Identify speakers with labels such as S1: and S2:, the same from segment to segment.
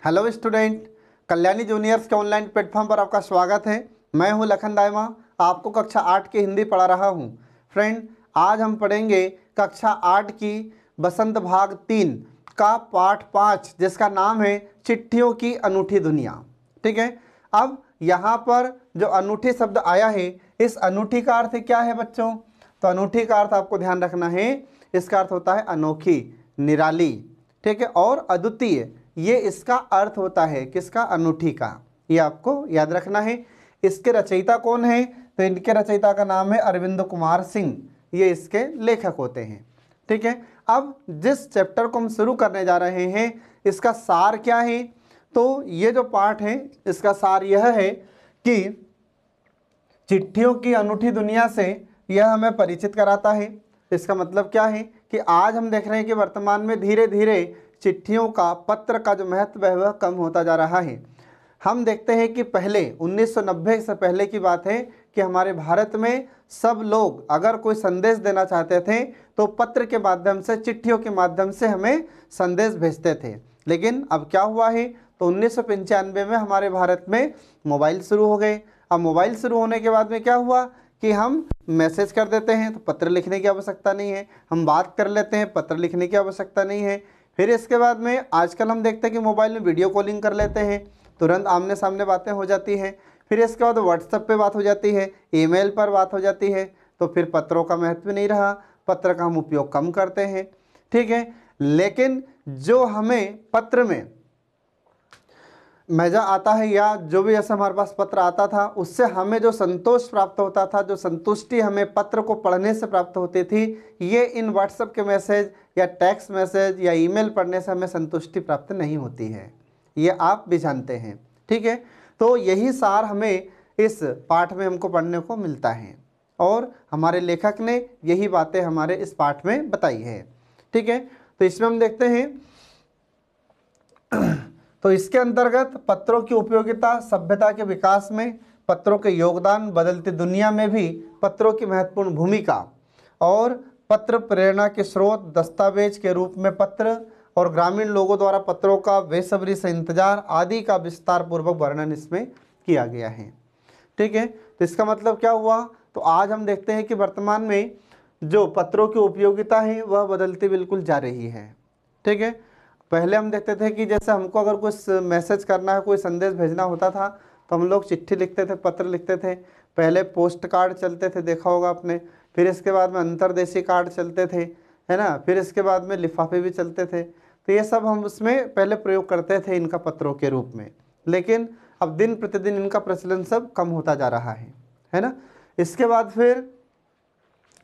S1: Hello student, Kalyani juniors के online platform पर आपका स्वागत है। मैं हूं लखन दायमा, आपको कक्षा 8 की हिंदी पढ़ा रहा हूं। फ्रेंड, आज हम पढ़ेंगे कक्षा 8 की बसंत भाग 3 का पाठ 5, जिसका नाम है चिट्ठियों की अनूठी दुनिया। ठीक है, अब यहाँ पर जो अनूठी शब्द आया है, इस अनूठी का अर्थ क्या है बच्चों? तो अनूठी का अर्थ आपको ध्यान रखना है, इसका अर्थ होता है अनोखी, निराली, ठीक है, और अद्वितीय। ये इसका अर्थ होता है किसका? अनूठी का। ये आपको याद रखना है। इसके रचयिता कौन है? तो इनके रचयिता का नाम है अरविंद कुमार सिंह। ये इसके लेखक होते हैं। ठीक है, अब जिस चैप्टर को हम शुरू करने जा रहे हैं, इसका सार क्या है? तो ये जो पाठ है, इसका सार यह है कि चिट्ठियों की अनूठी दुनिया से यह हमें परिचित कराता है। इसका मतलब क्या है कि आज हम देख रहे हैं कि वर्तमान में धीरे धीरे चिट्ठियों का, पत्र का जो महत्व है वह कम होता जा रहा है। हम देखते हैं कि पहले 1990 से पहले की बात है कि हमारे भारत में सब लोग अगर कोई संदेश देना चाहते थे तो पत्र के माध्यम से, चिट्ठियों के माध्यम से हमें संदेश भेजते थे। लेकिन अब क्या हुआ है? तो 1995 में हमारे भारत में मोबाइल शुरू हो गए। अब मोबाइल शुरू होने के बाद में क्या हुआ कि हम मैसेज कर देते हैं तो पत्र लिखने की आवश्यकता नहीं है, हम बात कर लेते हैं, पत्र लिखने की आवश्यकता नहीं है। फिर इसके बाद में आजकल हम देखते हैं कि मोबाइल में वीडियो कॉलिंग कर लेते हैं, तुरंत आमने सामने बातें हो जाती हैं। फिर इसके बाद व्हाट्सएप पे बात हो जाती है, ईमेल पर बात हो जाती है। तो फिर पत्रों का महत्व नहीं रहा, पत्र का हम उपयोग कम करते हैं। ठीक है, लेकिन जो हमें पत्र में मज़ा आता है, या जो भी ऐसा हमारे पास पत्र आता था, उससे हमें जो संतोष प्राप्त होता था, जो संतुष्टि हमें पत्र को पढ़ने से प्राप्त होती थी, ये इन व्हाट्सएप के मैसेज या टेक्स्ट मैसेज या ईमेल पढ़ने से हमें संतुष्टि प्राप्त नहीं होती है। ये आप भी जानते हैं। ठीक है, तो यही सार हमें इस पाठ में हमको पढ़ने को मिलता है और हमारे लेखक ने यही बातें हमारे इस पाठ में बताई है। ठीक है, तो इसमें हम देखते हैं तो इसके अंतर्गत पत्रों की उपयोगिता, सभ्यता के विकास में पत्रों के योगदान, बदलती दुनिया में भी पत्रों की महत्वपूर्ण भूमिका, और पत्र प्रेरणा के स्रोत, दस्तावेज के रूप में पत्र, और ग्रामीण लोगों द्वारा पत्रों का बेसब्री से इंतजार आदि का विस्तार पूर्वक वर्णन इसमें किया गया है। ठीक है, तो इसका मतलब क्या हुआ? तो आज हम देखते हैं कि वर्तमान में जो पत्रों की उपयोगिता है वह बदलती बिल्कुल जा रही है। ठीक है, पहले हम देखते थे कि जैसे हमको अगर कुछ मैसेज करना है, कोई संदेश भेजना होता था तो हम लोग चिट्ठी लिखते थे, पत्र लिखते थे। पहले पोस्ट कार्ड चलते थे, देखा होगा आपने। फिर इसके बाद में अंतर्देशीय कार्ड चलते थे, है ना। फिर इसके बाद में लिफाफे भी चलते थे। तो ये सब हम उसमें पहले प्रयोग करते थे इनका पत्रों के रूप में। लेकिन अब दिन प्रतिदिन इनका प्रचलन सब कम होता जा रहा है ना। इसके बाद फिर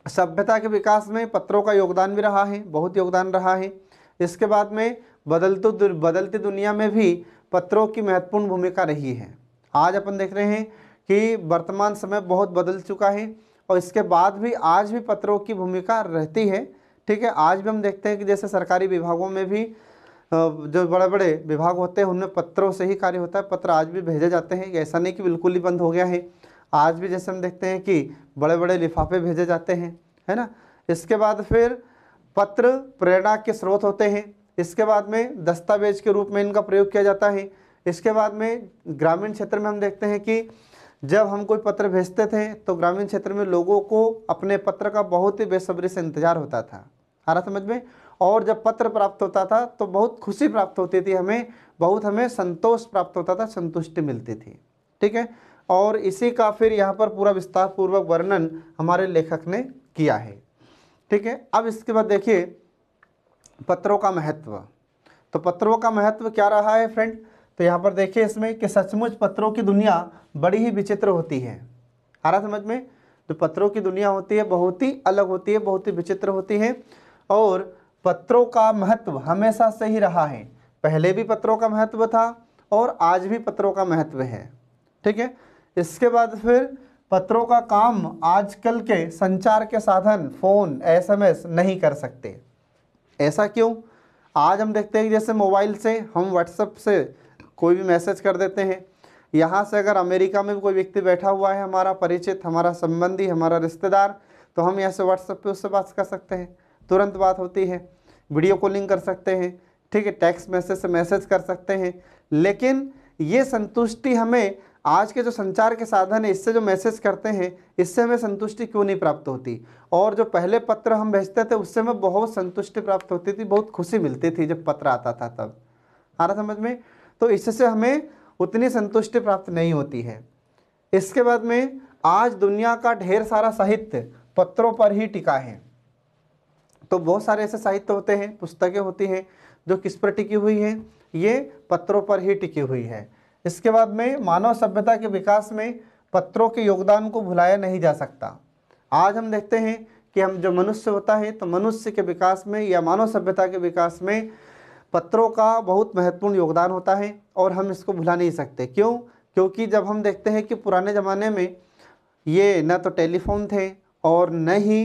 S1: सभ्यता के विकास में पत्रों का योगदान भी रहा है, बहुत योगदान रहा है। इसके बाद में बदलती दुनिया में भी पत्रों की महत्वपूर्ण भूमिका रही है। आज अपन देख रहे हैं कि वर्तमान समय बहुत बदल चुका है और इसके बाद भी आज भी पत्रों की भूमिका रहती है। ठीक है, आज भी हम देखते हैं कि जैसे सरकारी विभागों में भी जो बड़े बड़े विभाग होते हैं उनमें पत्रों से ही कार्य होता है। पत्र आज भी भेजे जाते हैं, ऐसा नहीं कि बिल्कुल ही बंद हो गया है। आज भी जैसे हम देखते हैं कि बड़े बड़े लिफाफे भेजे जाते हैं, है ना। इसके बाद फिर पत्र प्रेरणा के स्रोत होते हैं। इसके बाद में दस्तावेज के रूप में इनका प्रयोग किया जाता है। इसके बाद में ग्रामीण क्षेत्र में हम देखते हैं कि जब हम कोई पत्र भेजते थे तो ग्रामीण क्षेत्र में लोगों को अपने पत्र का बहुत ही बेसब्री से इंतजार होता था। आ रहा समझ में? और जब पत्र प्राप्त होता था तो बहुत खुशी प्राप्त होती थी, हमें संतोष प्राप्त होता था, संतुष्टि मिलती थी। ठीक है, और इसी का फिर यहाँ पर पूरा विस्तार पूर्वक वर्णन हमारे लेखक ने किया है। ठीक है, अब इसके बाद देखिए पत्रों का महत्व। तो पत्रों का महत्व क्या रहा है फ्रेंड? तो यहाँ पर देखिए इसमें कि सचमुच पत्रों की दुनिया बड़ी ही विचित्र होती है। आ रहा समझ में? जो पत्रों की दुनिया होती है बहुत ही अलग होती है, बहुत ही विचित्र होती है। और पत्रों का महत्व हमेशा से ही रहा है। पहले भी पत्रों का महत्व था और आज भी पत्रों का महत्व है। ठीक है, इसके बाद फिर पत्रों का काम आजकल के संचार के साधन फ़ोन, SMS नहीं कर सकते। ऐसा क्यों? आज हम देखते हैं कि जैसे मोबाइल से हम व्हाट्सएप से कोई भी मैसेज कर देते हैं। यहाँ से अगर अमेरिका में भी कोई व्यक्ति बैठा हुआ है, हमारा परिचित, हमारा संबंधी, हमारा रिश्तेदार, तो हम यहाँ से व्हाट्सएप पे उससे बात कर सकते हैं, तुरंत बात होती है। वीडियो कॉलिंग कर सकते हैं, ठीक है, टेक्स्ट मैसेज से मैसेज कर सकते हैं। लेकिन ये संतुष्टि हमें आज के जो संचार के साधन है, इससे जो मैसेज करते हैं, इससे हमें संतुष्टि क्यों नहीं प्राप्त होती। और जो पहले पत्र हम भेजते थे उससे हमें बहुत संतुष्टि प्राप्त होती थी, बहुत खुशी मिलती थी जब पत्र आता था तब। आ रहा समझ में। तो इससे हमें उतनी संतुष्टि प्राप्त नहीं होती है। इसके बाद में आज दुनिया का ढेर सारा साहित्य पत्रों पर ही टिका है। तो बहुत सारे ऐसे साहित्य होते हैं, पुस्तकें होती हैं जो किस पर टिकी हुई है, ये पत्रों पर ही टिकी हुई है। इसके बाद में मानव सभ्यता के विकास में पत्रों के योगदान को भुलाया नहीं जा सकता। आज हम देखते हैं कि हम जो मनुष्य होता है, तो मनुष्य के विकास में या मानव सभ्यता के विकास में पत्रों का बहुत महत्वपूर्ण योगदान होता है और हम इसको भुला नहीं सकते। क्यों? क्योंकि जब हम देखते हैं कि पुराने ज़माने में ये न तो टेलीफोन थे और न ही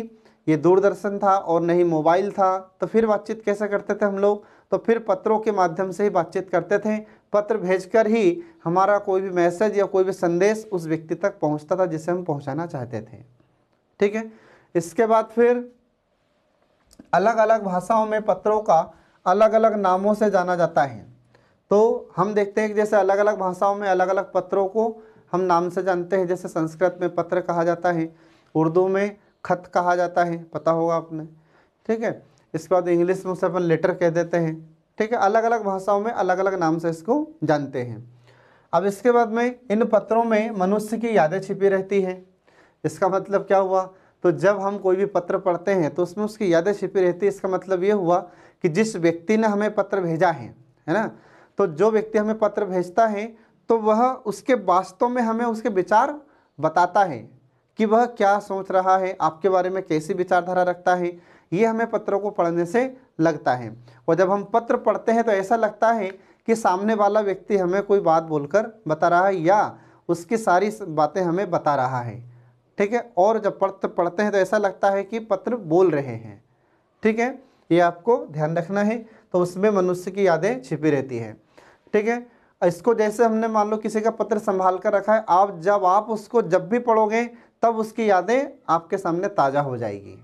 S1: ये दूरदर्शन था और न ही मोबाइल था, तो फिर बातचीत कैसे करते थे हम लोग? तो फिर पत्रों के माध्यम से ही बातचीत करते थे। पत्र भेजकर ही हमारा कोई भी मैसेज या कोई भी संदेश उस व्यक्ति तक पहुंचता था जिसे हम पहुंचाना चाहते थे। ठीक है। इसके बाद फिर अलग अलग भाषाओं में पत्रों का अलग अलग नामों से जाना जाता है। तो हम देखते हैं कि जैसे अलग अलग भाषाओं में अलग अलग पत्रों को हम नाम से जानते हैं। जैसे संस्कृत में पत्र कहा जाता है, उर्दू में खत कहा जाता है, पता होगा आपने। ठीक है। इसके बाद इंग्लिश में उसे अपन लेटर कह देते हैं। ठीक है। अलग अलग भाषाओं में अलग अलग नाम से इसको जानते हैं। अब इसके बाद में इन पत्रों में मनुष्य की यादें छिपी रहती हैं। इसका मतलब क्या हुआ? तो जब हम कोई भी पत्र पढ़ते हैं तो उसमें उसकी यादें छिपी रहती है। इसका मतलब ये हुआ कि जिस व्यक्ति ने हमें पत्र भेजा है ना, तो जो व्यक्ति हमें पत्र भेजता है तो वह उसके वास्तव में हमें उसके विचार बताता है कि वह क्या सोच रहा है, आपके बारे में कैसी विचारधारा रखता है। ये हमें पत्रों को पढ़ने से लगता है। और जब हम पत्र पढ़ते हैं तो ऐसा लगता है कि सामने वाला व्यक्ति हमें कोई बात बोलकर बता रहा है या उसकी सारी बातें हमें बता रहा है। ठीक है। और जब पत्र पढ़ते हैं तो ऐसा लगता है कि पत्र बोल रहे हैं। ठीक है। ये आपको ध्यान रखना है। तो उसमें मनुष्य की यादें छिपी रहती हैं। ठीक है। इसको जैसे हमने मान लो किसी का पत्र संभाल कर रखा है, आप उसको जब भी पढ़ोगे तब उसकी यादें आपके सामने ताज़ा हो जाएगी।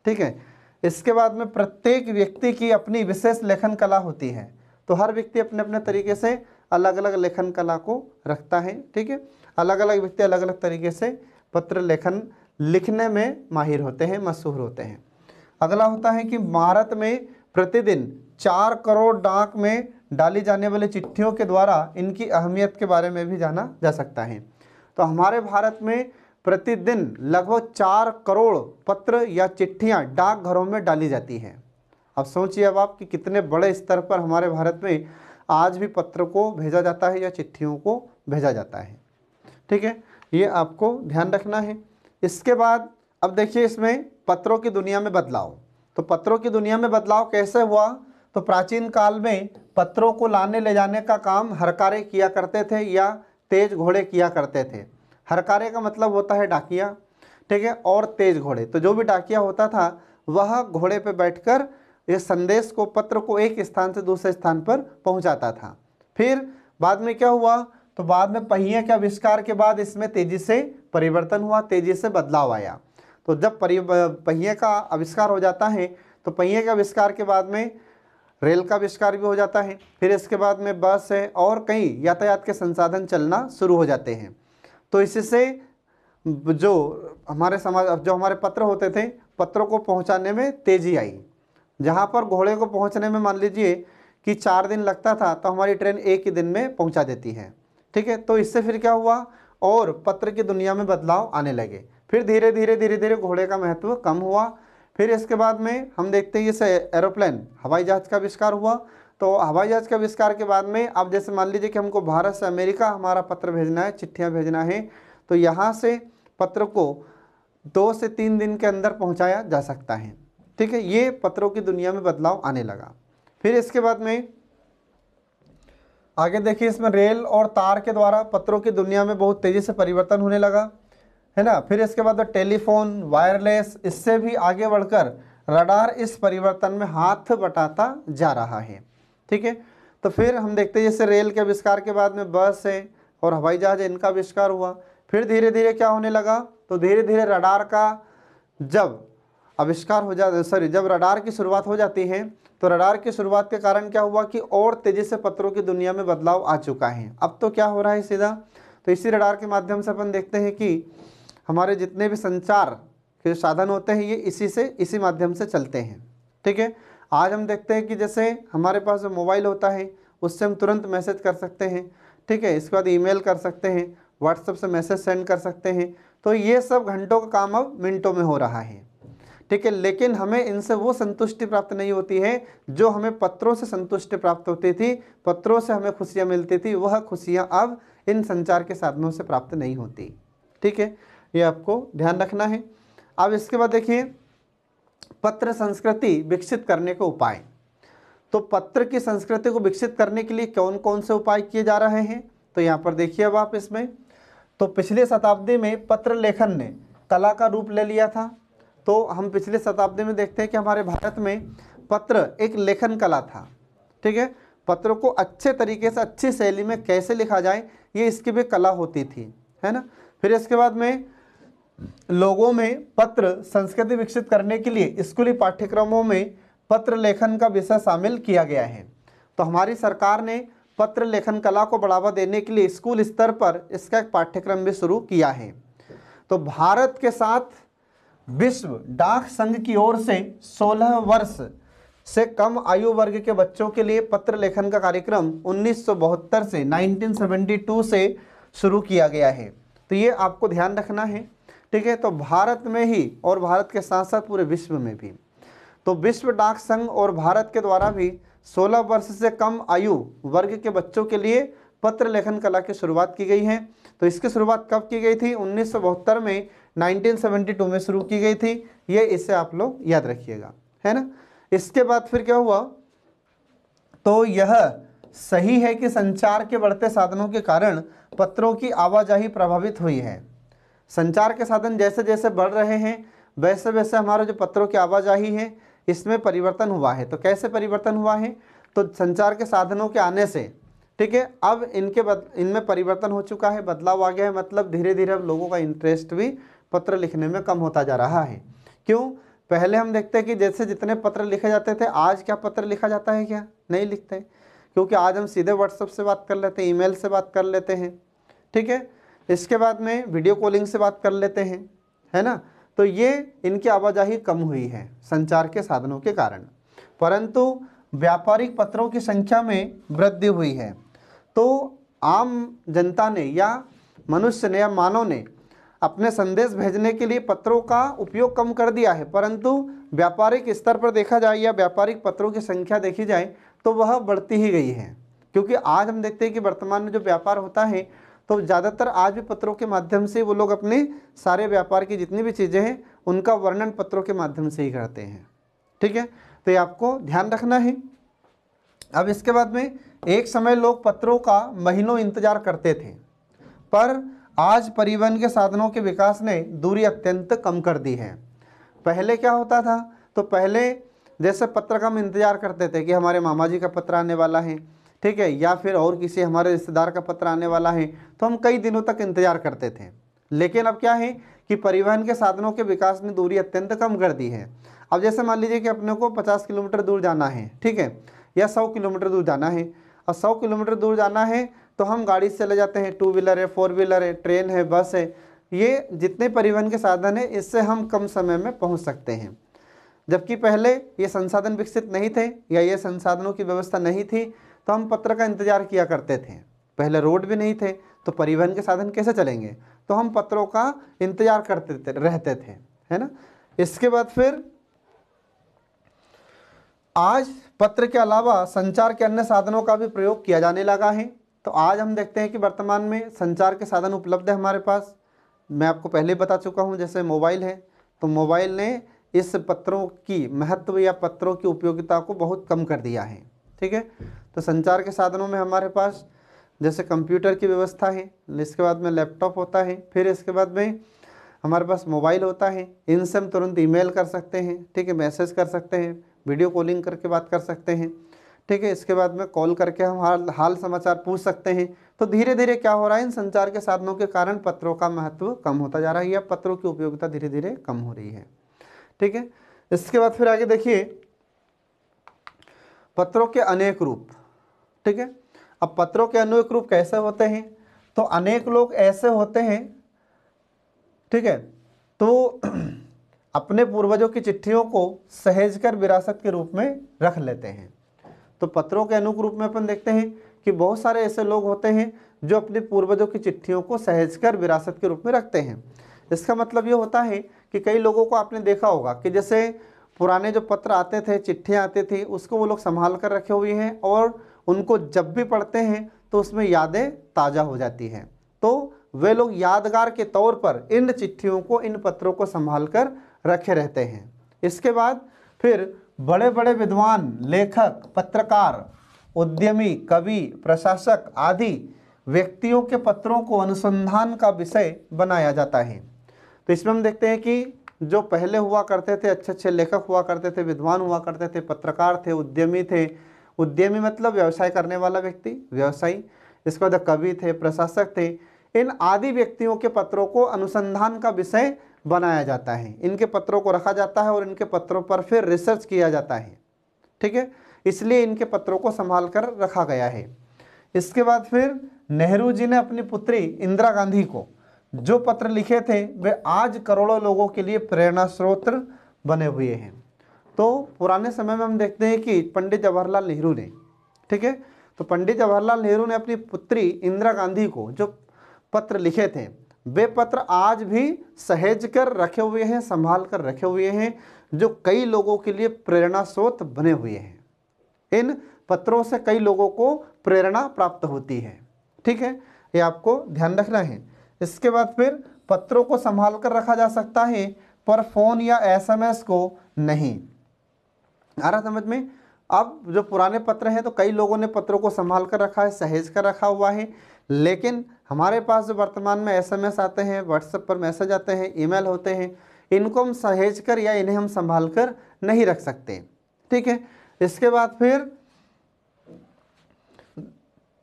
S1: ठीक है। इसके बाद में प्रत्येक व्यक्ति की अपनी विशेष लेखन कला होती है। तो हर व्यक्ति अपने अपने तरीके से अलग अलग लेखन कला को रखता है। ठीक है। अलग अलग व्यक्ति अलग अलग तरीके से पत्र लेखन लिखने में माहिर होते हैं, मशहूर होते हैं। अगला होता है कि भारत में प्रतिदिन 4 करोड़ डाक में डाली जाने वाली चिट्ठियों के द्वारा इनकी अहमियत के बारे में भी जाना जा सकता है। तो हमारे भारत में प्रतिदिन लगभग 4 करोड़ पत्र या चिट्ठियां डाकघरों में डाली जाती हैं। अब सोचिए अब आप कि कितने बड़े स्तर पर हमारे भारत में आज भी पत्र को भेजा जाता है या चिट्ठियों को भेजा जाता है। ठीक है। ये आपको ध्यान रखना है। इसके बाद अब देखिए इसमें पत्रों की दुनिया में बदलाव। तो पत्रों की दुनिया में बदलाव कैसे हुआ? तो प्राचीन काल में पत्रों को लाने ले जाने का काम हरकारे किया करते थे या तेज घोड़े किया करते थे। हरकारे का मतलब होता है डाकिया। ठीक है। और तेज घोड़े, तो जो भी डाकिया होता था वह घोड़े पे बैठकर इस संदेश को, पत्र को एक स्थान से दूसरे स्थान पर पहुंचाता था। फिर बाद में क्या हुआ? तो बाद में पहिए के आविष्कार के बाद इसमें तेजी से परिवर्तन हुआ, तेजी से बदलाव आया। तो जब पहिए का आविष्कार हो जाता है तो पहिए के आविष्कार के बाद में रेल का आविष्कार भी हो जाता है। फिर इसके बाद में बस है और कई यातायात के संसाधन चलना शुरू हो जाते हैं। तो इससे जो हमारे पत्र होते थे, पत्रों को पहुंचाने में तेजी आई। जहां पर घोड़े को पहुंचने में मान लीजिए कि 4 दिन लगता था, तो हमारी ट्रेन एक ही दिन में पहुंचा देती है। ठीक है। तो इससे फिर क्या हुआ? और पत्र की दुनिया में बदलाव आने लगे। फिर धीरे धीरे घोड़े का महत्व कम हुआ। फिर इसके बाद में हम देखते हैं जैसे एरोप्लेन, हवाई जहाज़ का आविष्कार हुआ। तो हवाई जहाज़ के आविष्कार के बाद में अब जैसे मान लीजिए कि हमको भारत से अमेरिका हमारा पत्र भेजना है, चिट्ठियाँ भेजना है, तो यहाँ से पत्र को 2 से 3 दिन के अंदर पहुँचाया जा सकता है। ठीक है। ये पत्रों की दुनिया में बदलाव आने लगा। फिर इसके बाद में आगे देखिए इसमें रेल और तार के द्वारा पत्रों की दुनिया में बहुत तेज़ी से परिवर्तन होने लगा, है ना। फिर इसके बाद टेलीफोन, वायरलेस, इससे भी आगे बढ़कर रडार इस परिवर्तन में हाथ बटाता जा रहा है। ठीक है। तो फिर हम देखते हैं जैसे रेल के आविष्कार के बाद में बस है और हवाई जहाज, इनका आविष्कार हुआ। फिर धीरे धीरे क्या होने लगा? तो धीरे धीरे रडार का जब आविष्कार हो जब रडार की शुरुआत हो जाती है तो रडार की शुरुआत के कारण क्या हुआ कि और तेजी से पत्रों की दुनिया में बदलाव आ चुका है। अब तो क्या हो रहा है सीधा, तो इसी रडार के माध्यम से अपन देखते हैं कि हमारे जितने भी संचार के साधन होते हैं ये इसी माध्यम से चलते हैं। ठीक है, आज हम देखते हैं कि जैसे हमारे पास जो मोबाइल होता है उससे हम तुरंत मैसेज कर सकते हैं। ठीक है, इसके बाद ईमेल कर सकते हैं, व्हाट्सएप से मैसेज सेंड कर सकते हैं। तो ये सब घंटों का काम अब मिनटों में हो रहा है। ठीक है, लेकिन हमें इनसे वो संतुष्टि प्राप्त नहीं होती है जो हमें पत्रों से संतुष्टि प्राप्त होती थी, पत्रों से हमें खुशियाँ मिलती थी, वह खुशियाँ अब इन संचार के साधनों से प्राप्त नहीं होती। ठीक है, ये आपको ध्यान रखना है। अब इसके बाद देखिए पत्र संस्कृति विकसित करने के उपाय। तो पत्र की संस्कृति को विकसित करने के लिए कौन कौन से उपाय किए जा रहे हैं, तो यहाँ पर देखिए अब आप इसमें, तो पिछले शताब्दी में पत्र लेखन ने कला का रूप ले लिया था। तो हम पिछले शताब्दी में देखते हैं कि हमारे भारत में पत्र एक लेखन कला था। ठीक है, पत्र को अच्छे तरीके से अच्छी शैली में कैसे लिखा जाए ये इसकी भी कला होती थी, है ना। फिर इसके बाद में लोगों में पत्र संस्कृति विकसित करने के लिए स्कूली पाठ्यक्रमों में पत्र लेखन का विषय शामिल किया गया है। तो हमारी सरकार ने पत्र लेखन कला को बढ़ावा देने के लिए स्कूल स्तर पर इसका एक पाठ्यक्रम भी शुरू किया है। तो भारत के साथ विश्व डाक संघ की ओर से 16 वर्ष से कम आयु वर्ग के बच्चों के लिए पत्र लेखन का कार्यक्रम 1972 से 1972 से शुरू किया गया है। तो ये आपको ध्यान रखना है। ठीक है, तो भारत में ही और भारत के साथ साथ पूरे विश्व में भी, तो विश्व डाक संघ और भारत के द्वारा भी 16 वर्ष से कम आयु वर्ग के बच्चों के लिए पत्र लेखन कला की शुरुआत की गई है। तो इसकी शुरुआत कब की गई थी, 1972 में, 1972 में शुरू की गई थी। ये इससे आप लोग याद रखिएगा, है ना। इसके बाद फिर क्या हुआ, तो यह सही है कि संचार के बढ़ते साधनों के कारण पत्रों की आवाजाही प्रभावित हुई है। संचार के साधन जैसे जैसे बढ़ रहे हैं वैसे वैसे हमारा जो पत्रों की आवाजाही है इसमें परिवर्तन हुआ है। तो कैसे परिवर्तन हुआ है, तो संचार के साधनों के आने से, ठीक है, अब इनमें परिवर्तन हो चुका है, बदलाव आ गया है। मतलब धीरे धीरे अब लोगों का इंटरेस्ट भी पत्र लिखने में कम होता जा रहा है। क्यों, पहले हम देखते हैं कि जैसे जितने पत्र लिखे जाते थे, आज क्या पत्र लिखा जाता है, क्या नहीं लिखते, क्योंकि आज हम सीधे व्हाट्सएप से बात कर लेते हैं, ईमेल से बात कर लेते हैं। ठीक है, इसके बाद में वीडियो कॉलिंग से बात कर लेते हैं, है ना। तो ये इनकी आवाजाही कम हुई है संचार के साधनों के कारण, परंतु व्यापारिक पत्रों की संख्या में वृद्धि हुई है। तो आम जनता ने या मनुष्य ने या मानव ने अपने संदेश भेजने के लिए पत्रों का उपयोग कम कर दिया है, परंतु व्यापारिक स्तर पर देखा जाए या व्यापारिक पत्रों की संख्या देखी जाए तो वह बढ़ती ही गई है। क्योंकि आज हम देखते हैं कि वर्तमान में जो व्यापार होता है तो ज़्यादातर आज भी पत्रों के माध्यम से वो लोग अपने सारे व्यापार की जितनी भी चीज़ें हैं उनका वर्णन पत्रों के माध्यम से ही करते हैं। ठीक है, तो ये आपको ध्यान रखना है। अब इसके बाद में एक समय लोग पत्रों का महीनों इंतजार करते थे, पर आज परिवहन के साधनों के विकास ने दूरी अत्यंत कम कर दी है। पहले क्या होता था, तो पहले जैसे पत्र का हम इंतजार करते थे कि हमारे मामा जी का पत्र आने वाला है, ठीक है, या फिर और किसी हमारे रिश्तेदार का पत्र आने वाला है, तो हम कई दिनों तक इंतजार करते थे। लेकिन अब क्या है कि परिवहन के साधनों के विकास ने दूरी अत्यंत कम कर दी है। अब जैसे मान लीजिए कि अपने को 50 किलोमीटर दूर जाना है, ठीक है, या 100 किलोमीटर दूर जाना है, और 100 किलोमीटर दूर जाना है तो हम गाड़ी से चले जाते हैं, 2 व्हीलर है, 4 व्हीलर है, ट्रेन है, बस है, ये जितने परिवहन के साधन है इससे हम कम समय में पहुंच सकते हैं। जबकि पहले ये संसाधन विकसित नहीं थे या ये संसाधनों की व्यवस्था नहीं थी तो हम पत्र का इंतजार किया करते थे। पहले रोड भी नहीं थे तो परिवहन के साधन कैसे चलेंगे, तो हम पत्रों का इंतजार करते रहते थे, है ना। इसके बाद फिर आज पत्र के अलावा संचार के अन्य साधनों का भी प्रयोग किया जाने लगा है। तो आज हम देखते हैं कि वर्तमान में संचार के साधन उपलब्ध है हमारे पास। मैं आपको पहले बता चुका हूं, जैसे मोबाइल है, तो मोबाइल ने इस पत्रों की महत्व या पत्रों की उपयोगिता को बहुत कम कर दिया है। ठीक है, तो संचार के साधनों में हमारे पास जैसे कंप्यूटर की व्यवस्था है, इसके बाद में लैपटॉप होता है, फिर इसके बाद में हमारे पास मोबाइल होता है, इनसे हम तुरंत ईमेल कर सकते हैं, ठीक है, मैसेज कर सकते हैं, वीडियो कॉलिंग करके बात कर सकते हैं, ठीक है, इसके बाद में कॉल करके हम हाल समाचार पूछ सकते हैं। तो धीरे धीरे क्या हो रहा है, इन संचार के साधनों के कारण पत्रों का महत्व कम होता जा रहा है या पत्रों की उपयोगिता धीरे धीरे कम हो रही है। ठीक है, इसके बाद फिर आगे देखिए, पत्रों के अनेक रूप। ठीक है, अब पत्रों के अनेक रूप कैसे होते हैं? तो अनेक लोग ऐसे होते हैं, ठीक है, तो अपने पूर्वजों की चिट्ठियों को सहेजकर विरासत के रूप में रख लेते हैं। तो पत्रों के अनेक रूप में अपन देखते हैं कि बहुत सारे ऐसे लोग होते हैं जो अपने पूर्वजों की चिट्ठियों को सहेजकर विरासत के रूप में रखते हैं। इसका मतलब ये होता है कि कई लोगों को आपने देखा होगा कि जैसे पुराने जो पत्र आते थे, चिट्ठियाँ आती थी, उसको वो लोग संभाल कर रखे हुए हैं और उनको जब भी पढ़ते हैं तो उसमें यादें ताज़ा हो जाती हैं। तो वे लोग यादगार के तौर पर इन चिट्ठियों को, इन पत्रों को संभाल कर रखे रहते हैं। इसके बाद फिर बड़े बड़े विद्वान, लेखक, पत्रकार, उद्यमी, कवि, प्रशासक आदि व्यक्तियों के पत्रों को अनुसंधान का विषय बनाया जाता है। तो इसमें हम देखते हैं कि जो पहले हुआ करते थे, अच्छे अच्छे लेखक हुआ करते थे, विद्वान हुआ करते थे, पत्रकार थे, उद्यमी थे, उद्यमी मतलब व्यवसाय करने वाला व्यक्ति, व्यवसायी, इसके बाद कवि थे, प्रशासक थे, इन आदि व्यक्तियों के पत्रों को अनुसंधान का विषय बनाया जाता है। इनके पत्रों को रखा जाता है और इनके पत्रों पर फिर रिसर्च किया जाता है। ठीक है, इसलिए इनके पत्रों को संभाल कर रखा गया है। इसके बाद फिर नेहरू जी ने अपनी पुत्री इंदिरा गांधी को जो पत्र लिखे थे वे आज करोड़ों लोगों के लिए प्रेरणा स्रोत बने हुए हैं। तो पुराने समय में हम देखते हैं कि पंडित जवाहरलाल नेहरू ने, ठीक है, तो पंडित जवाहरलाल नेहरू ने अपनी पुत्री इंदिरा गांधी को जो पत्र लिखे थे वे पत्र आज भी सहेज कर रखे हुए हैं, संभाल कर रखे हुए हैं, जो कई लोगों के लिए प्रेरणा स्रोत बने हुए हैं। इन पत्रों से कई लोगों को प्रेरणा प्राप्त होती है। ठीक है, ये आपको ध्यान रखना है। इसके बाद फिर पत्रों को संभाल कर रखा जा सकता है पर फोन या एसएमएस को नहीं। आ रहा समझ में? अब जो पुराने पत्र हैं तो कई लोगों ने पत्रों को संभाल कर रखा है, सहेज कर रखा हुआ है, लेकिन हमारे पास जो वर्तमान में एसएमएस आते हैं, व्हाट्सएप पर मैसेज आते हैं, ईमेल होते हैं, इनको हम सहेज कर या इन्हें हम संभाल कर नहीं रख सकते। ठीक है, इसके बाद फिर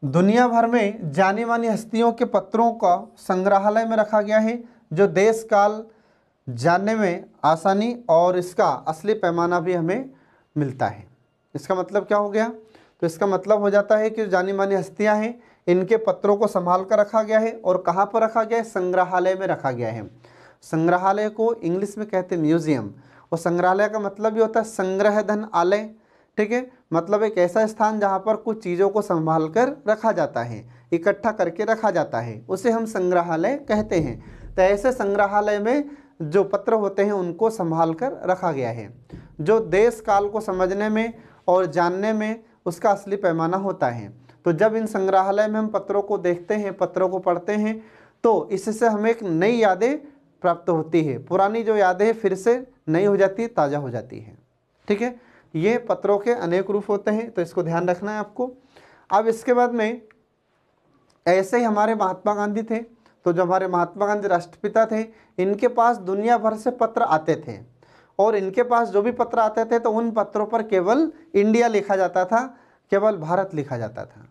S1: दुनिया भर में जानी मानी हस्तियों के पत्रों का संग्रहालय में रखा गया है, जो देश काल जानने में आसानी और इसका असली पैमाना भी हमें मिलता है। इसका मतलब क्या हो गया? तो इसका मतलब हो जाता है कि जानी मानी हस्तियां हैं, इनके पत्रों को संभाल कर रखा गया है। और कहाँ पर रखा गया है? संग्रहालय में रखा गया है। संग्रहालय को इंग्लिश में कहते हैं म्यूजियम, और संग्रहालय का मतलब ये होता है संग्रह धन आलय। ठीक है, मतलब एक ऐसा स्थान जहाँ पर कुछ चीज़ों को संभाल कर रखा जाता है, इकट्ठा करके रखा जाता है, उसे हम संग्रहालय कहते हैं। तो ऐसे संग्रहालय में जो पत्र होते हैं उनको संभाल कर रखा गया है, जो देश काल को समझने में और जानने में उसका असली पैमाना होता है। तो जब इन संग्रहालय में हम पत्रों को देखते हैं, पत्रों को पढ़ते हैं, तो इससे हमें एक नई यादें प्राप्त होती है। पुरानी जो यादें फिर से नई हो जाती है, ताज़ा हो जाती है। ठीक है, ये पत्रों के अनेक रूप होते हैं, तो इसको ध्यान रखना है आपको। अब इसके बाद में ऐसे ही हमारे महात्मा गांधी थे। तो जो हमारे महात्मा गांधी राष्ट्रपिता थे, इनके पास दुनिया भर से पत्र आते थे, और इनके पास जो भी पत्र आते थे तो उन पत्रों पर केवल इंडिया लिखा जाता था, केवल भारत लिखा जाता था।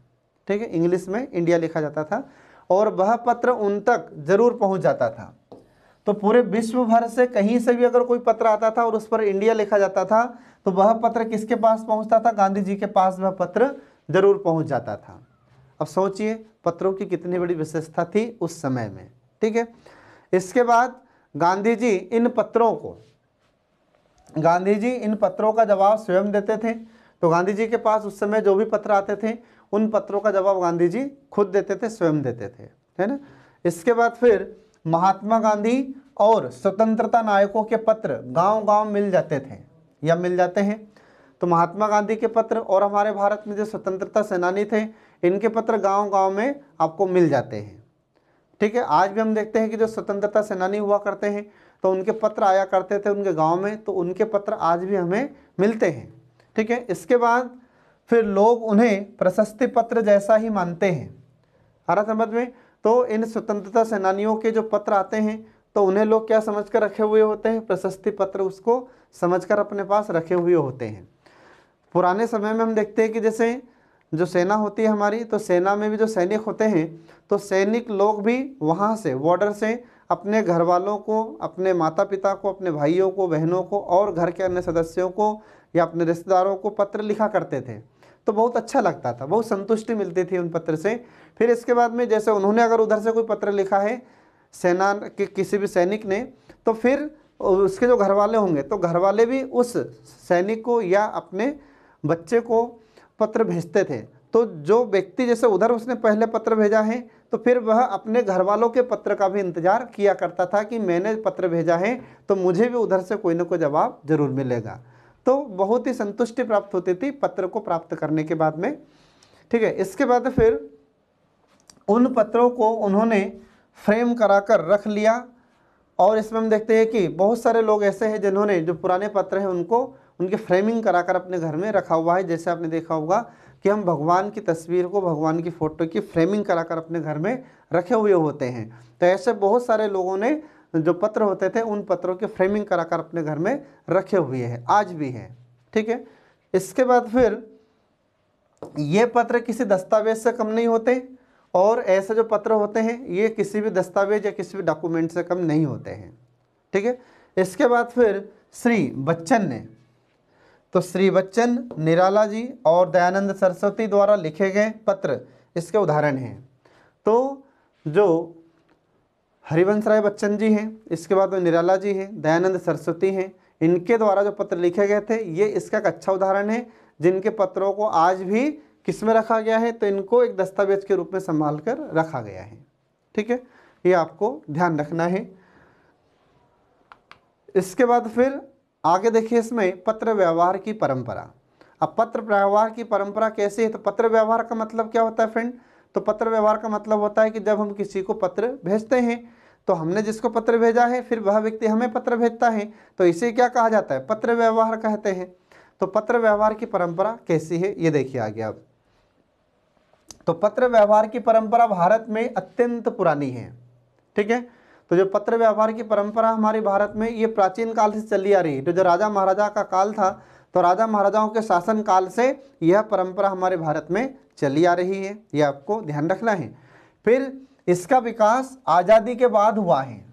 S1: ठीक है, इंग्लिश में इंडिया लिखा जाता था, और वह पत्र उन तक जरूर पहुंच जाता था। तो पूरे विश्व भर से कहीं से भी अगर कोई पत्र आता था और उस पर इंडिया लिखा जाता था, तो वह पत्र किसके पास पहुंचता था? गांधी जी के पास वह पत्र जरूर पहुंच जाता था। अब सोचिए पत्रों की कितनी बड़ी विशेषता थी उस समय में। ठीक है, इसके बाद गांधी जी इन पत्रों का जवाब स्वयं देते थे। तो गांधी जी के पास उस समय जो भी पत्र आते थे उन पत्रों का जवाब गांधी जी खुद देते थे, स्वयं देते थे, है ना। इसके बाद फिर महात्मा गांधी और स्वतंत्रता नायकों के पत्र गांव-गांव मिल जाते थे या मिल जाते हैं। तो महात्मा गांधी के पत्र और हमारे भारत में जो स्वतंत्रता सेनानी थे, इनके पत्र गांव-गांव में आपको मिल जाते हैं। ठीक है, आज भी हम देखते हैं कि जो स्वतंत्रता सेनानी हुआ करते हैं तो उनके पत्र आया करते थे उनके गांव में, तो उनके पत्र आज भी हमें मिलते हैं। ठीक है, इसके बाद फिर लोग उन्हें प्रशस्ति पत्र जैसा ही मानते हैं। आ रहा समझ में? तो इन स्वतंत्रता सेनानियों के जो पत्र आते हैं तो उन्हें लोग क्या समझ कर रखे हुए होते हैं? प्रशस्ति पत्र उसको समझकर अपने पास रखे हुए होते हैं। पुराने समय में हम देखते हैं कि जैसे जो सेना होती है हमारी, तो सेना में भी जो सैनिक होते हैं तो सैनिक लोग भी वहाँ से बॉर्डर से अपने घर वालों को, अपने माता पिता को, अपने भाइयों को, बहनों को और घर के अन्य सदस्यों को या अपने रिश्तेदारों को पत्र लिखा करते थे, तो बहुत अच्छा लगता था, बहुत संतुष्टि मिलती थी उन पत्र से। फिर इसके बाद में जैसे उन्होंने अगर उधर से कोई पत्र लिखा है सेना के किसी भी सैनिक ने, तो फिर उसके जो घर वाले होंगे तो घर वाले भी उस सैनिक को या अपने बच्चे को पत्र भेजते थे। तो जो व्यक्ति जैसे उधर उसने पहले पत्र भेजा है, तो फिर वह अपने घर वालों के पत्र का भी इंतजार किया करता था कि मैंने पत्र भेजा है तो मुझे भी उधर से कोई ना कोई जवाब जरूर मिलेगा। तो बहुत ही संतुष्टि प्राप्त होती थी पत्र को प्राप्त करने के बाद में। ठीक है, इसके बाद फिर उन पत्रों को उन्होंने फ्रेम कराकर रख लिया। और इसमें हम देखते हैं कि बहुत सारे लोग ऐसे हैं जिन्होंने जो पुराने पत्र हैं उनको उनकी फ्रेमिंग कराकर अपने घर में रखा हुआ है। जैसे आपने देखा होगा कि हम भगवान की तस्वीर को, भगवान की फ़ोटो की फ्रेमिंग कराकर अपने घर में रखे हुए होते हैं। तो ऐसे बहुत सारे लोगों ने जो पत्र होते थे उन पत्रों की फ्रेमिंग कराकर अपने घर में रखे हुए हैं, आज भी हैं। ठीक है, इसके बाद फिर ये पत्र किसी दस्तावेज से कम नहीं होते, और ऐसे जो पत्र होते हैं ये किसी भी दस्तावेज या किसी भी डॉक्यूमेंट से कम नहीं होते हैं। ठीक है, इसके बाद फिर श्री बच्चन ने, तो श्री बच्चन, निराला जी और दयानंद सरस्वती द्वारा लिखे गए पत्र इसके उदाहरण हैं। तो जो हरिवंश राय बच्चन जी हैं, इसके बाद में निराला जी हैं, दयानंद सरस्वती हैं, इनके द्वारा जो पत्र लिखे गए थे ये इसका एक अच्छा उदाहरण है, जिनके पत्रों को आज भी किस में रखा गया है, तो इनको एक दस्तावेज के रूप में संभाल कर रखा गया है। ठीक है, ये आपको ध्यान रखना है। इसके बाद फिर आगे देखिए इसमें पत्र व्यवहार की परंपरा। अब पत्र व्यवहार की परंपरा कैसी है, तो पत्र व्यवहार का मतलब क्या होता है फ्रेंड, तो पत्र व्यवहार का मतलब होता है कि जब हम किसी को पत्र भेजते हैं तो हमने जिसको पत्र भेजा है फिर वह व्यक्ति हमें पत्र भेजता है, तो इसे क्या कहा जाता है, पत्र व्यवहार कहते हैं। तो पत्र व्यवहार की परंपरा कैसी है ये देखिए आगे आप। तो पत्र व्यवहार की परंपरा भारत में अत्यंत पुरानी है। ठीक है, तो जो पत्र व्यवहार की परंपरा हमारे भारत में ये प्राचीन काल से चली आ रही है। तो जो राजा महाराजा का काल था, तो राजा महाराजाओं के शासन काल से यह परंपरा हमारे भारत में चली आ रही है, ये आपको ध्यान रखना है। फिर इसका विकास आज़ादी के बाद हुआ है,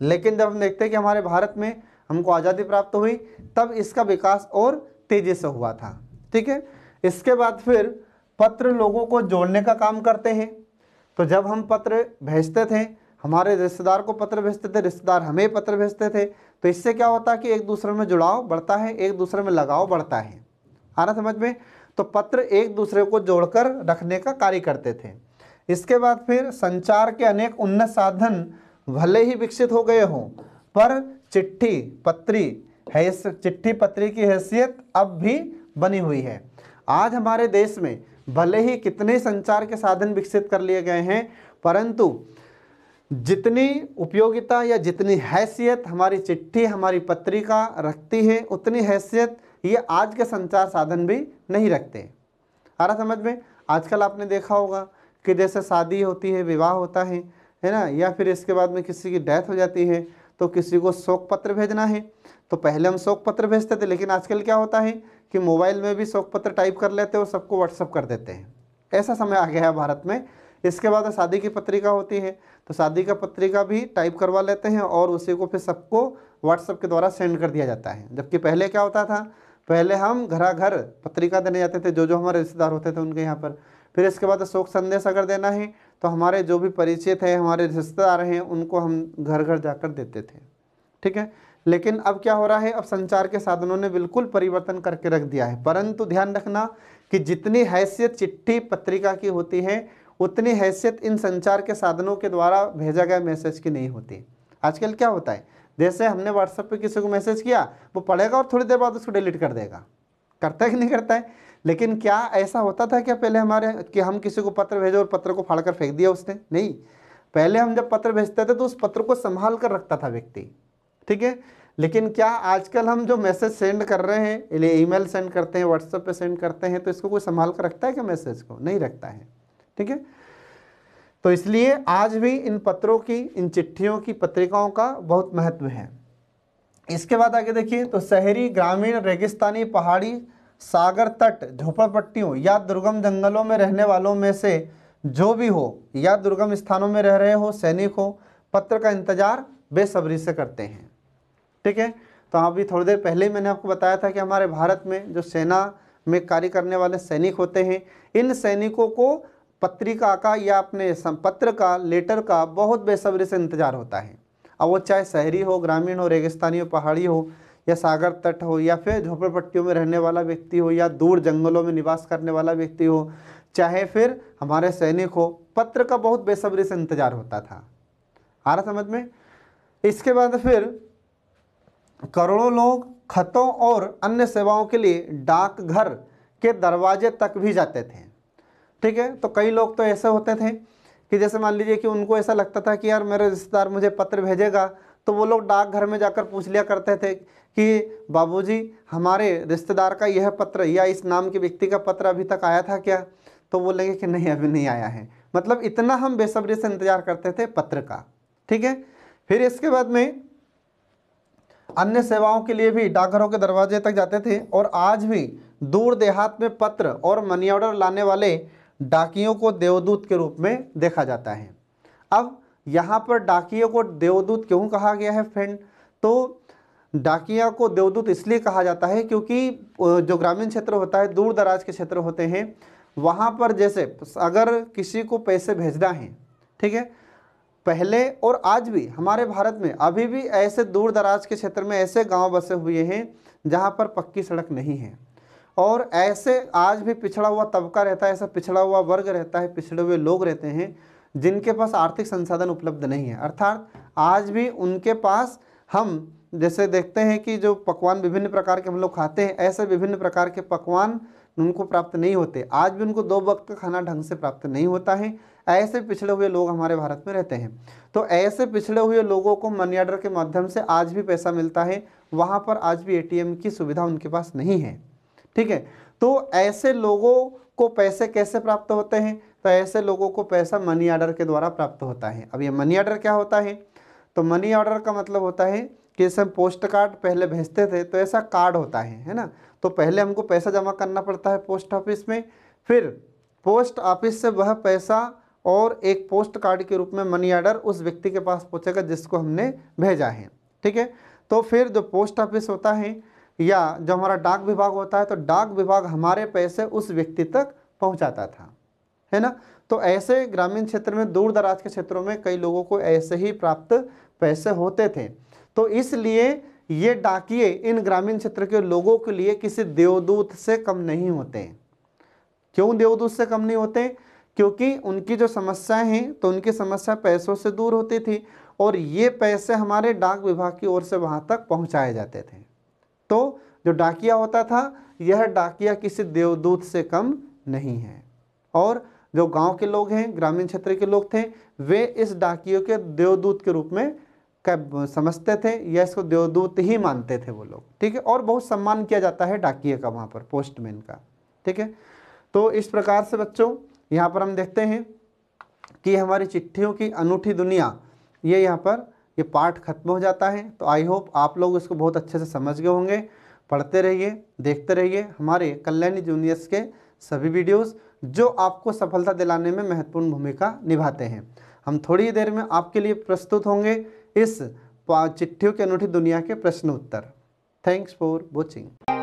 S1: लेकिन जब हम देखते हैं कि हमारे भारत में हमको आज़ादी प्राप्त हुई तब इसका विकास और तेजी से हुआ था। ठीक है, इसके बाद फिर पत्र लोगों को जोड़ने का काम करते हैं। तो जब हम पत्र भेजते थे, हमारे रिश्तेदार को पत्र भेजते थे, रिश्तेदार हमें पत्र भेजते थे, तो इससे क्या होता है कि एक दूसरे में जुड़ाव बढ़ता है, एक दूसरे में लगाव बढ़ता है। आ रहा समझ में? तो पत्र एक दूसरे को जोड़कर रखने का कार्य करते थे। इसके बाद फिर संचार के अनेक उन्नत साधन भले ही विकसित हो गए हों, पर चिट्ठी पत्री की हैसियत अब भी बनी हुई है। आज हमारे देश में भले ही कितने संचार के साधन विकसित कर लिए गए हैं, परंतु जितनी उपयोगिता या जितनी हैसियत हमारी चिट्ठी, हमारी पत्रिका रखती है, उतनी हैसियत ये आज के संचार साधन भी नहीं रखते। आ रहा समझ में? आजकल आपने देखा होगा कि जैसे शादी होती है, विवाह होता है ना, या फिर इसके बाद में किसी की डेथ हो जाती है तो किसी को शोक पत्र भेजना है। तो पहले हम शोक पत्र भेजते थे, लेकिन आजकल क्या होता है कि मोबाइल में भी शोक पत्र टाइप कर लेते हैं और सबको व्हाट्सअप कर देते हैं। ऐसा समय आ गया है भारत में। इसके बाद शादी की पत्रिका होती है, तो शादी का पत्रिका भी टाइप करवा लेते हैं और उसी को फिर सबको व्हाट्सएप के द्वारा सेंड कर दिया जाता है। जबकि पहले क्या होता था, पहले हम घर पत्रिका देने जाते थे, जो हमारे रिश्तेदार होते थे उनके यहाँ पर। फिर इसके बाद शोक संदेश अगर देना है तो हमारे जो भी परिचित हैं, हमारे रिश्तेदार हैं, उनको हम घर घर जाकर देते थे। ठीक है, लेकिन अब क्या हो रहा है, अब संचार के साधनों ने बिल्कुल परिवर्तन करके रख दिया है। परंतु ध्यान रखना कि जितनी हैसियत चिट्ठी पत्रिका की होती है, उतनी हैसियत इन संचार के साधनों के द्वारा भेजा गया मैसेज की नहीं होती। आजकल क्या होता है, जैसे हमने व्हाट्सएप पे किसी को मैसेज किया, वो पढ़ेगा और थोड़ी देर बाद उसको डिलीट कर देगा। करता है कि नहीं करता है? लेकिन क्या ऐसा होता था क्या पहले हमारे, कि हम किसी को पत्र भेजे और पत्र को फाड़कर फेंक दिया उसने? नहीं, पहले हम जब पत्र भेजते थे तो उस पत्र को संभाल कर रखता था व्यक्ति। ठीक है, लेकिन क्या आजकल हम जो मैसेज सेंड कर रहे हैं, ईमेल सेंड करते हैं, व्हाट्सएप पे सेंड करते हैं, तो इसको कोई संभाल कर रखता है क्या मैसेज को? नहीं रखता है। ठीक है, तो इसलिए आज भी इन पत्रों की, इन चिट्ठियों की, पत्रिकाओं का बहुत महत्व है। इसके बाद आगे देखिए, तो शहरी, ग्रामीण, रेगिस्तानी, पहाड़ी, सागर तट, झोपड़पट्टियों या दुर्गम जंगलों में रहने वालों में से जो भी हो, या दुर्गम स्थानों में रह रहे हो, सैनिक हो, पत्र का इंतजार बेसब्री से करते हैं। ठीक है, तो अभी थोड़ी देर पहले ही मैंने आपको बताया था कि हमारे भारत में जो सेना में कार्य करने वाले सैनिक होते हैं, इन सैनिकों को पत्रिका का या अपने पत्र का, लेटर का बहुत बेसब्री से इंतजार होता है। अब वो चाहे शहरी हो, ग्रामीण हो, रेगिस्तानी हो, पहाड़ी हो, या सागर तट हो, या फिर झोपड़पट्टियों में रहने वाला व्यक्ति हो, या दूर जंगलों में निवास करने वाला व्यक्ति हो, चाहे फिर हमारे सैनिक हो, पत्र का बहुत बेसब्री से इंतजार होता था। आ रहा समझ में? इसके बाद फिर करोड़ों लोग खतों और अन्य सेवाओं के लिए डाकघर के दरवाजे तक भी जाते थे। ठीक है, तो कई लोग तो ऐसे होते थे कि जैसे मान लीजिए कि उनको ऐसा लगता था कि यार मेरे रिश्तेदार मुझे पत्र भेजेगा, तो वो लोग डाकघर में जाकर पूछ लिया करते थे कि बाबूजी हमारे रिश्तेदार का यह पत्र या इस नाम के व्यक्ति का पत्र अभी तक आया था क्या? तो बोलेंगे कि नहीं, अभी नहीं आया है। मतलब इतना हम बेसब्री से इंतजार करते थे पत्र का। ठीक है, फिर इसके बाद में अन्य सेवाओं के लिए भी डाकघरों के दरवाजे तक जाते थे, और आज भी दूर देहात में पत्र और मनी ऑर्डर लाने वाले डाकियों को देवदूत के रूप में देखा जाता है। अब यहाँ पर डाकियों को देवदूत क्यों कहा गया है फ्रेंड? तो डाकिया को देवदूत इसलिए कहा जाता है क्योंकि जो ग्रामीण क्षेत्र होता है, दूर दराज के क्षेत्र होते हैं, वहाँ पर जैसे अगर किसी को पैसे भेजना है, ठीक है, पहले और आज भी हमारे भारत में अभी भी ऐसे दूर दराज के क्षेत्र में ऐसे गांव बसे हुए हैं जहां पर पक्की सड़क नहीं है, और ऐसे आज भी पिछड़ा हुआ तबका रहता है, ऐसा पिछड़ा हुआ वर्ग रहता है, पिछड़े हुए लोग रहते हैं जिनके पास आर्थिक संसाधन उपलब्ध नहीं है। अर्थात आज भी उनके पास, हम जैसे देखते हैं कि जो पकवान विभिन्न प्रकार के हम लोग खाते हैं, ऐसे विभिन्न प्रकार के पकवान उनको प्राप्त नहीं होते। आज भी उनको 2 वक्त का खाना ढंग से प्राप्त नहीं होता है। ऐसे पिछड़े हुए लोग हमारे भारत में रहते हैं। तो ऐसे पिछड़े हुए लोगों को मनी ऑर्डर के माध्यम से आज भी पैसा मिलता है, वहाँ पर आज भी ATM की सुविधा उनके पास नहीं है। ठीक है, तो ऐसे लोगों को पैसे कैसे प्राप्त होते हैं? तो ऐसे लोगों को पैसा मनी ऑर्डर के द्वारा प्राप्त होता है। अब ये मनी ऑर्डर क्या होता है? तो मनी ऑर्डर का मतलब होता है कि जैसे हम पोस्ट कार्ड पहले भेजते थे, तो ऐसा कार्ड होता है ना। तो पहले हमको पैसा जमा करना पड़ता है पोस्ट ऑफिस में, फिर पोस्ट ऑफिस से वह पैसा और एक पोस्ट कार्ड के रूप में मनी ऑर्डर उस व्यक्ति के पास पहुंचेगा जिसको हमने भेजा है। ठीक है, तो फिर जो पोस्ट ऑफिस होता है या जो हमारा डाक विभाग होता है, तो डाक विभाग हमारे पैसे उस व्यक्ति तक पहुंचाता था, है ना। तो ऐसे ग्रामीण क्षेत्र में, दूर दराज के क्षेत्रों में कई लोगों को ऐसे ही प्राप्त पैसे होते थे। तो इसलिए ये डाकिये इन ग्रामीण क्षेत्र के लोगों के लिए किसी देवदूत से कम नहीं होते। क्यों देवदूत से कम नहीं होते? क्योंकि उनकी जो समस्याएं हैं, तो उनकी समस्या पैसों से दूर होती थी, और ये पैसे हमारे डाक विभाग की ओर से वहाँ तक पहुँचाए जाते थे। तो जो डाकिया होता था, यह डाकिया किसी देवदूत से कम नहीं है। और जो गांव के लोग हैं, ग्रामीण क्षेत्र के लोग थे, वे इस डाकियों के देवदूत के रूप में समझते थे, या इसको देवदूत ही मानते थे वो लोग। ठीक है, और बहुत सम्मान किया जाता है डाकिये का वहाँ पर, पोस्टमैन का। ठीक है, तो इस प्रकार से बच्चों यहाँ पर हम देखते हैं कि हमारी चिट्ठियों की अनूठी दुनिया, ये यहाँ पर ये पाठ खत्म हो जाता है। तो आई होप आप लोग इसको बहुत अच्छे से समझ गए होंगे। पढ़ते रहिए, देखते रहिए हमारे कल्याणी जूनियर्स के सभी वीडियोस, जो आपको सफलता दिलाने में महत्वपूर्ण भूमिका निभाते हैं। हम थोड़ी ही देर में आपके लिए प्रस्तुत होंगे इस चिट्ठियों की अनूठी दुनिया के प्रश्न उत्तर। Thanks for watching.